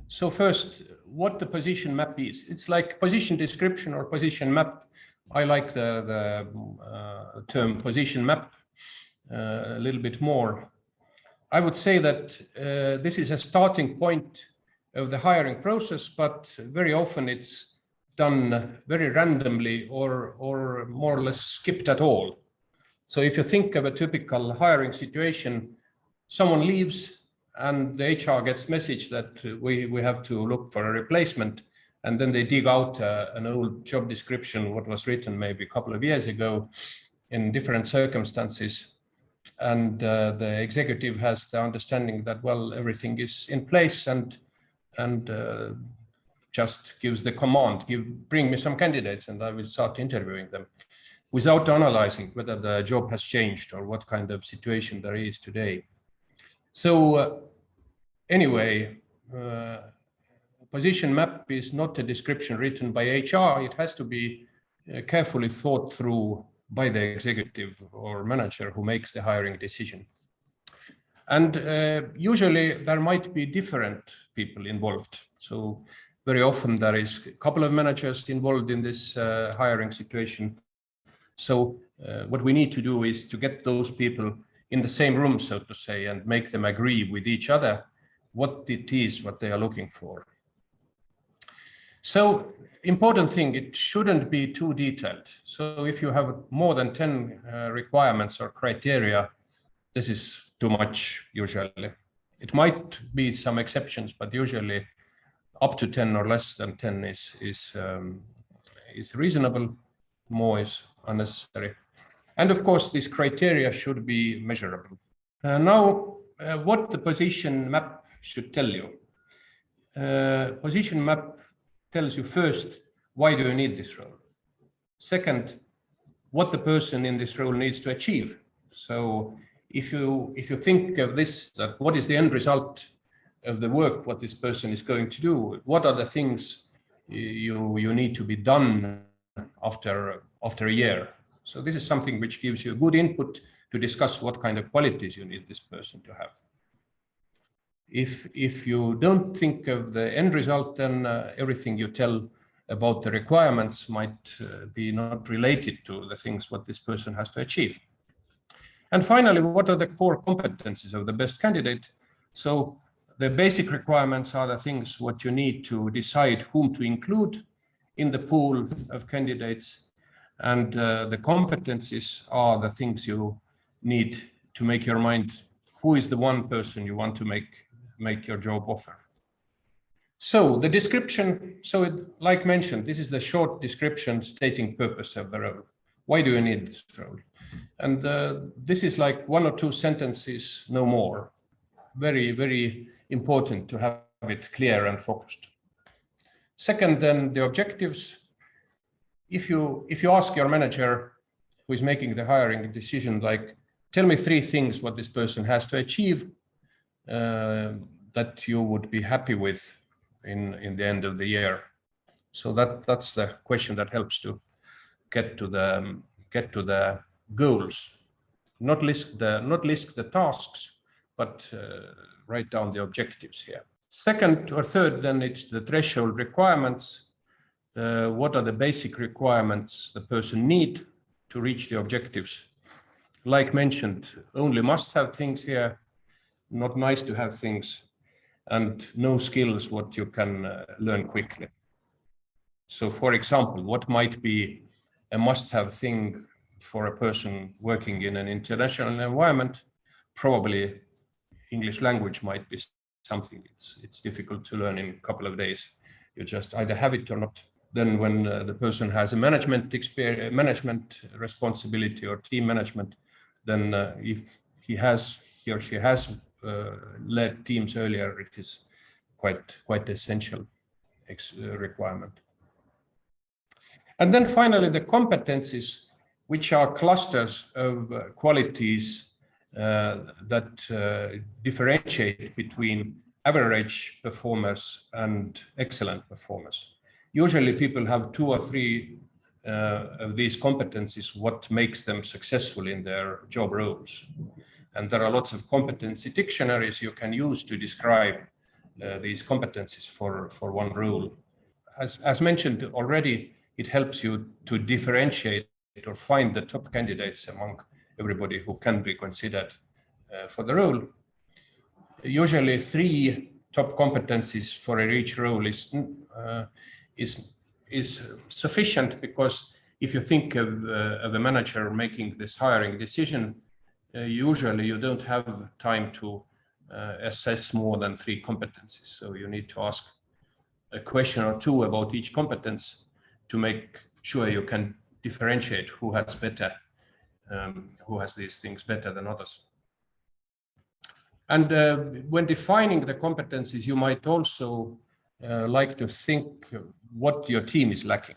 So first, what the position map is. It's like position description or position map. I like the term position map a little bit more. I would say that this is a starting point of the hiring process, but very often it's done very randomly or more or less skipped at all. So if you think of a typical hiring situation, someone leaves and the HR gets message that we have to look for a replacement, and then they dig out an old job description, what was written maybe a couple of years ago in different circumstances. And the executive has the understanding that, well, everything is in place, and just gives the command, bring me some candidates and I will start interviewing them, without analyzing whether the job has changed or what kind of situation there is today. So anyway, position map is not a description written by HR. It has to be carefully thought through by the executive or manager who makes the hiring decision. And usually there might be different people involved. So very often there is a couple of managers involved in this hiring situation. So what we need to do is to get those people in the same room, so to say, and make them agree with each other what it is what they are looking for. So important thing, it shouldn't be too detailed. So if you have more than 10 requirements or criteria, this is too much usually. It might be some exceptions, but usually up to 10 or less than 10 is reasonable. More is unnecessary. And of course, these criteria should be measurable. Now, what the position map should tell you. Position map tells you first, why do you need this role? Second, what the person in this role needs to achieve. So if you think of this, that what is the end result of the work, what this person is going to do, what are the things you need to be done after a year. So this is something which gives you good input to discuss what kind of qualities you need this person to have. If you don't think of the end result, then everything you tell about the requirements might be not related to the things what this person has to achieve. And finally, what are the core competencies of the best candidate? So the basic requirements are the things what you need to decide whom to include in the pool of candidates. And the competencies are the things you need to make your mind, who is the one person you want to make your job offer. So the description, like mentioned, this is the short description stating purpose of the role. Why do you need this role? And this is like 1 or 2 sentences, no more. Very, very important to have it clear and focused. Second, then the objectives. If you ask your manager who is making the hiring decision, like, tell me 3 things what this person has to achieve that you would be happy with in the end of the year. So that's the question that helps to get to the goals. Not list the tasks, but write down the objectives here. Second or third, then it's the threshold requirements. What are the basic requirements the person need to reach the objectives? Like mentioned, only must-have things here, not nice-to-have things, and no skills what you can learn quickly. So for example, what might be a must-have thing for a person working in an international environment? Probably English language might be something it's difficult to learn in a couple of days. You just either have it or not. Then when the person has a management experience, management responsibility or team management, then if he or she has led teams earlier, it is quite essential requirement. And then finally, the competencies, which are clusters of qualities that differentiate between average performers and excellent performers. Usually people have 2 or 3 of these competencies, what makes them successful in their job roles. And there are lots of competency dictionaries you can use to describe these competencies for one role. As mentioned already, it helps you to differentiate or find the top candidates among everybody who can be considered for the role. Usually 3 top competencies for each role is sufficient, because if you think of a manager making this hiring decision, usually you don't have time to assess more than 3 competencies. So you need to ask a question or 2 about each competence to make sure you can differentiate who has these things better than others. And when defining the competencies, you might also like to think what your team is lacking.